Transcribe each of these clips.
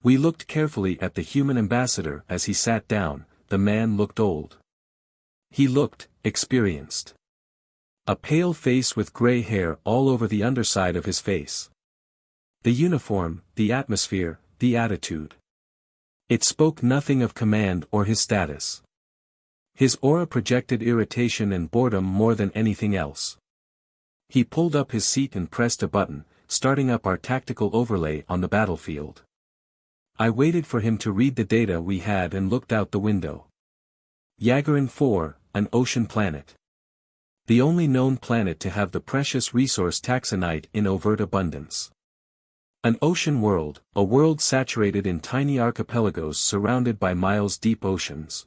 We looked carefully at the human ambassador as he sat down. The man looked old. He looked experienced. A pale face with gray hair all over the underside of his face. The uniform, the atmosphere, the attitude. It spoke nothing of command or his status. His aura projected irritation and boredom more than anything else. He pulled up his seat and pressed a button, starting up our tactical overlay on the battlefield. I waited for him to read the data we had and looked out the window. Yagarin 4, an ocean planet. The only known planet to have the precious resource Taxanite in overt abundance. An ocean world, a world saturated in tiny archipelagos surrounded by miles-deep oceans.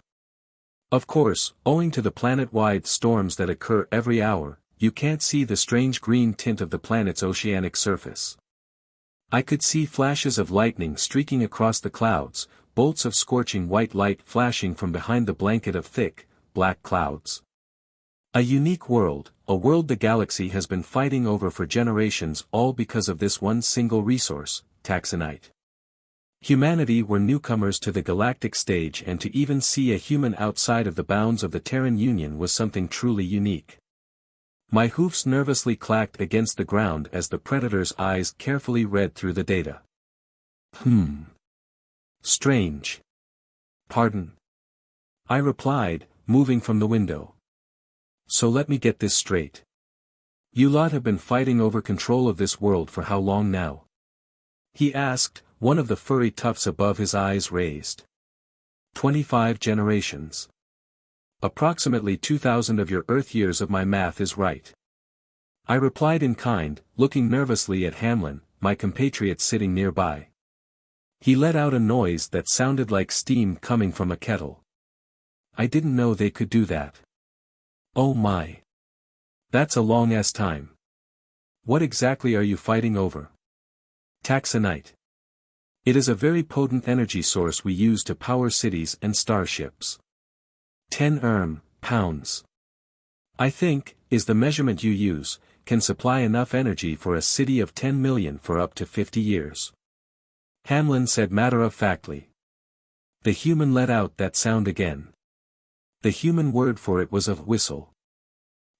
Of course, owing to the planet-wide storms that occur every hour, you can't see the strange green tint of the planet's oceanic surface. I could see flashes of lightning streaking across the clouds, bolts of scorching white light flashing from behind the blanket of thick, black clouds. A unique world, a world the galaxy has been fighting over for generations, all because of this one single resource, Taxanite. Humanity were newcomers to the galactic stage, and to even see a human outside of the bounds of the Terran Union was something truly unique. My hoofs nervously clacked against the ground as the Predator's eyes carefully read through the data. Strange. Pardon? I replied, moving from the window. So let me get this straight. You lot have been fighting over control of this world for how long now? He asked, one of the furry tufts above his eyes raised. 25 generations. Approximately 2,000 of your Earth years if my math is right. I replied in kind, looking nervously at Hamlin, my compatriot sitting nearby. He let out a noise that sounded like steam coming from a kettle. I didn't know they could do that. Oh my. That's a long-ass time. What exactly are you fighting over? Taxanite. It is a very potent energy source we use to power cities and starships. 10 pounds. I think, is the measurement you use, can supply enough energy for a city of 10 million for up to 50 years. Hamlin said matter-of-factly. The human let out that sound again. The human word for it was a whistle.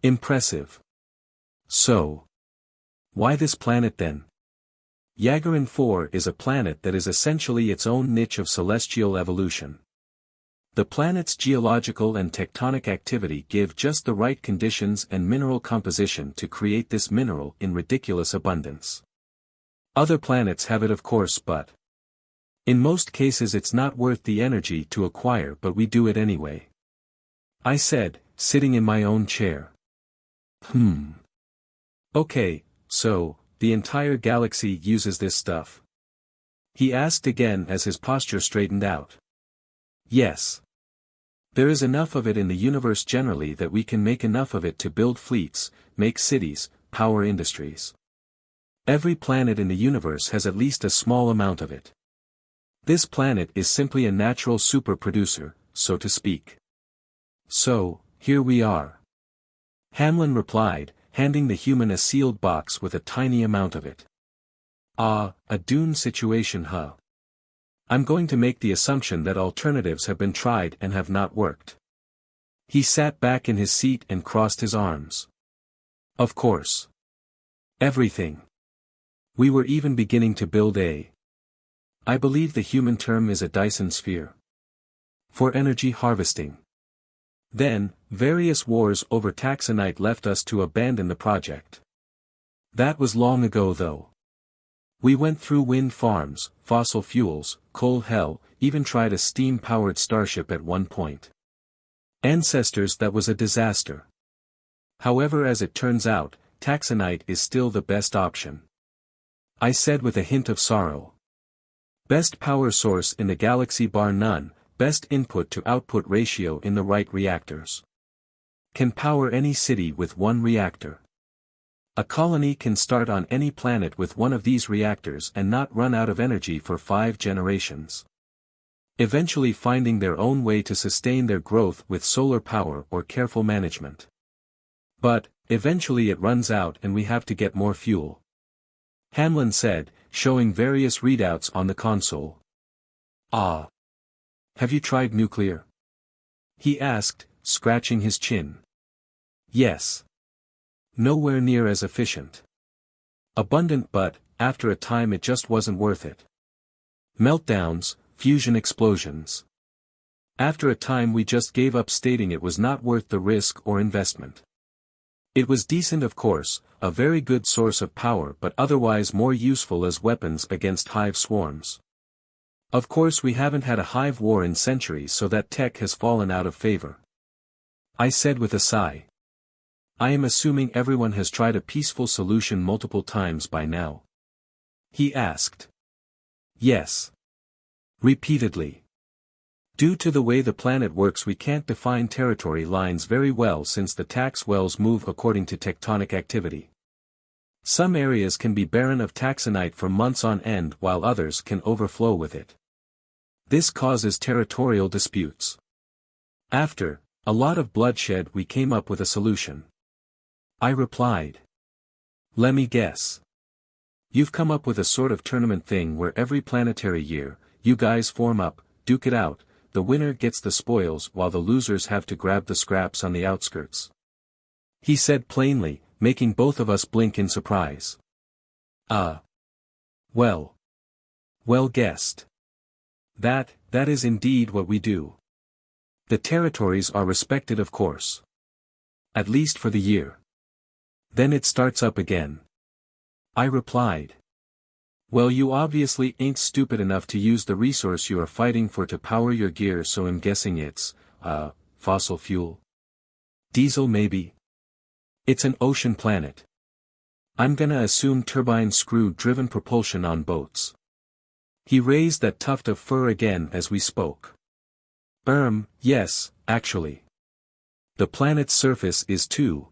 Impressive. So. Why this planet then? Yagarin 4 is a planet that is essentially its own niche of celestial evolution. The planet's geological and tectonic activity give just the right conditions and mineral composition to create this mineral in ridiculous abundance. Other planets have it of course, but in most cases it's not worth the energy to acquire, but we do it anyway. I said, sitting in my own chair. Okay, so, the entire galaxy uses this stuff? He asked again as his posture straightened out. Yes. There is enough of it in the universe generally that we can make enough of it to build fleets, make cities, power industries. Every planet in the universe has at least a small amount of it. This planet is simply a natural super producer, so to speak. So, here we are. Hamlin replied, handing the human a sealed box with a tiny amount of it. Ah, a Dune situation, huh? I'm going to make the assumption that alternatives have been tried and have not worked. He sat back in his seat and crossed his arms. Of course. Everything. We were even beginning to build I believe the human term is a Dyson sphere. For energy harvesting. Then, various wars over Taxanite left us to abandon the project. That was long ago though. We went through wind farms, fossil fuels, coal hell, even tried a steam-powered starship at one point. Ancestors, that was a disaster. However, as it turns out, Taxanite is still the best option. I said with a hint of sorrow. Best power source in the galaxy bar none. Best input to output ratio in the right reactors. Can power any city with one reactor. A colony can start on any planet with one of these reactors and not run out of energy for 5 generations. Eventually finding their own way to sustain their growth with solar power or careful management. But, eventually it runs out and we have to get more fuel. Hamlin said, showing various readouts on the console. Ah. Have you tried nuclear? He asked, scratching his chin. Yes. Nowhere near as efficient. Abundant but, after a time it just wasn't worth it. Meltdowns, fusion explosions. After a time we just gave up, stating it was not worth the risk or investment. It was decent, of course, a very good source of power, but otherwise more useful as weapons against hive swarms. Of course we haven't had a hive war in centuries, so that tech has fallen out of favor. I said with a sigh. I am assuming everyone has tried a peaceful solution multiple times by now. He asked. Yes. Repeatedly. Due to the way the planet works, we can't define territory lines very well, since the tax wells move according to tectonic activity. Some areas can be barren of taxanite for months on end, while others can overflow with it. This causes territorial disputes. After a lot of bloodshed, we came up with a solution. I replied. Let me guess. You've come up with a sort of tournament thing where every planetary year, you guys form up, duke it out, the winner gets the spoils while the losers have to grab the scraps on the outskirts. He said plainly, making both of us blink in surprise. Well. Well guessed. That is indeed what we do. The territories are respected, of course. At least for the year. Then it starts up again. I replied. Well, you obviously ain't stupid enough to use the resource you are fighting for to power your gear, so I'm guessing it's, fossil fuel. Diesel maybe. It's an ocean planet. I'm gonna assume turbine screw-driven propulsion on boats. He raised that tuft of fur again as we spoke. Yes, actually. The planet's surface is too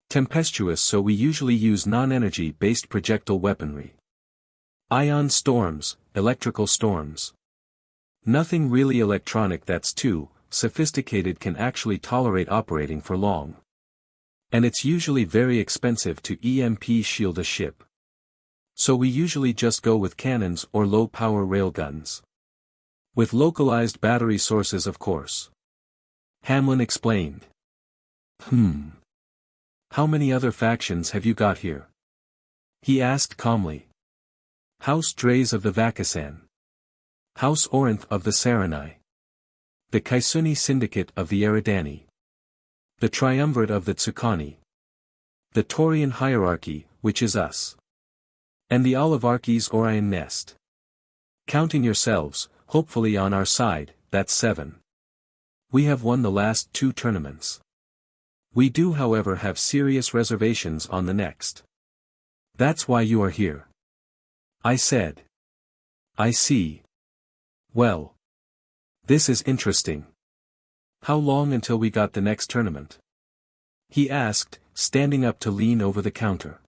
tempestuous, so we usually use non-energy-based projectile weaponry. Ion storms, electrical storms. Nothing really electronic that's too sophisticated can actually tolerate operating for long. And it's usually very expensive to EMP shield a ship. So we usually just go with cannons or low-power railguns. With localized battery sources, of course. Hamlin explained. How many other factions have you got here? He asked calmly. House Drays of the Vakasan. House Orinth of the Saranai. The Kaisuni Syndicate of the Eridani. The Triumvirate of the Tsukani. The Taurian Hierarchy, which is us. And the Olivarchy's Orion Nest. Counting yourselves, hopefully on our side, that's 7. We have won the last 2 tournaments. We do, however, have serious reservations on the next. That's why you are here. I said. I see. Well. This is interesting. How long until we got the next tournament? He asked, standing up to lean over the counter.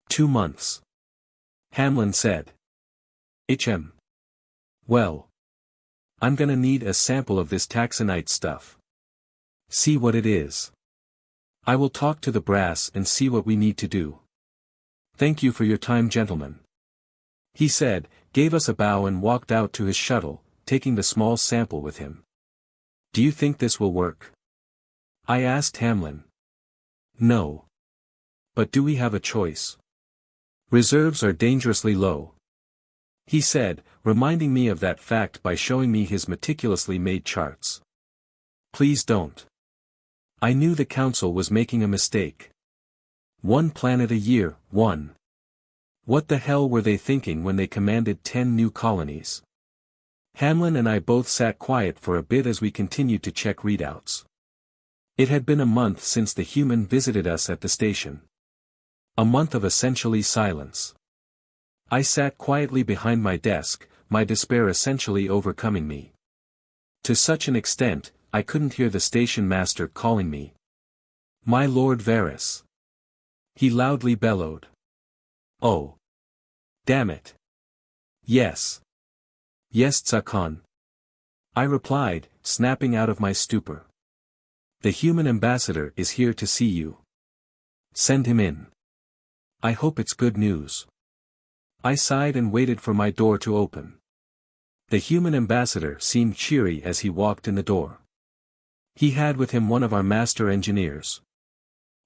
2 months. Hamlin said. Well. I'm gonna need a sample of this Taxanite stuff. See what it is. I will talk to the brass and see what we need to do. Thank you for your time, gentlemen. He said, gave us a bow and walked out to his shuttle, taking the small sample with him. Do you think this will work? I asked Hamlin. No. But do we have a choice? Reserves are dangerously low. He said, reminding me of that fact by showing me his meticulously made charts. Please don't. I knew the council was making a mistake. 1 planet a year, 1. What the hell were they thinking when they commanded 10 new colonies? Hamlin and I both sat quiet for a bit as we continued to check readouts. It had been a month since the human visited us at the station. A month of essentially silence. I sat quietly behind my desk, my despair essentially overcoming me. To such an extent, I couldn't hear the station master calling me. My Lord Varys. He loudly bellowed. Oh. Damn it. Yes. Yes, Tsakhan. I replied, snapping out of my stupor. The human ambassador is here to see you. Send him in. I hope it's good news. I sighed and waited for my door to open. The human ambassador seemed cheery as he walked in the door. He had with him one of our master engineers.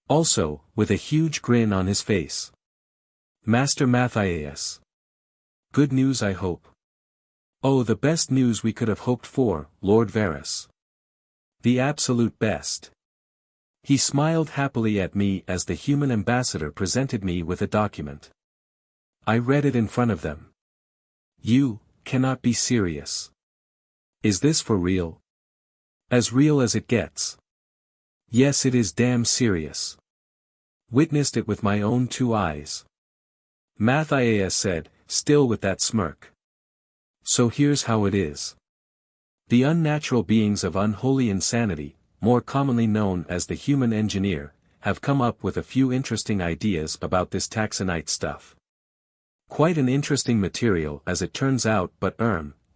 Also, with a huge grin on his face. Master Matthias. Good news, I hope. Oh, the best news we could have hoped for, Lord Varus. The absolute best. He smiled happily at me as the human ambassador presented me with a document. I read it in front of them. You cannot be serious. Is this for real? As real as it gets. Yes, it is damn serious. Witnessed it with my own 2 eyes. Matthias said, still with that smirk. So here's how it is. The unnatural beings of unholy insanity, more commonly known as the human engineer, have come up with a few interesting ideas about this Taxanite stuff. Quite an interesting material as it turns out, but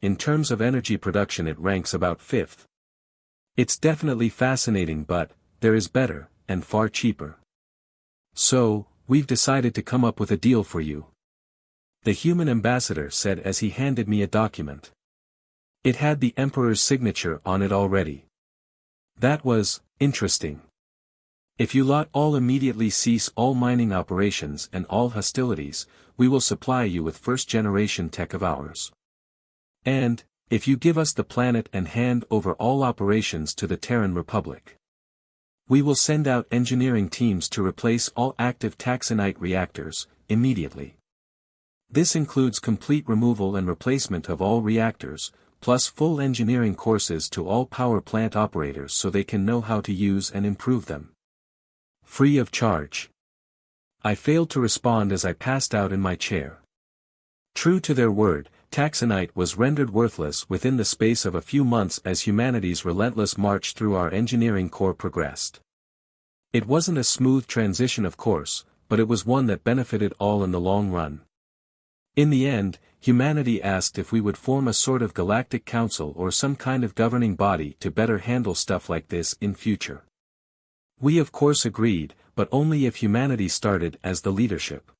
in terms of energy production it ranks about 5th. It's definitely fascinating, but there is better, and far cheaper. So, we've decided to come up with a deal for you. The human ambassador said as he handed me a document. It had the Emperor's signature on it already. That was interesting. If you lot all immediately cease all mining operations and all hostilities, we will supply you with first-generation tech of ours. And, if you give us the planet and hand over all operations to the Terran Republic, we will send out engineering teams to replace all active Taxanite reactors, immediately. This includes complete removal and replacement of all reactors, plus full engineering courses to all power plant operators so they can know how to use and improve them. Free of charge. I failed to respond as I passed out in my chair. True to their word, Taxanite was rendered worthless within the space of a few months as humanity's relentless march through our engineering core progressed. It wasn't a smooth transition, of course, but it was one that benefited all in the long run. In the end, humanity asked if we would form a sort of galactic council or some kind of governing body to better handle stuff like this in future. We of course agreed, but only if humanity started as the leadership.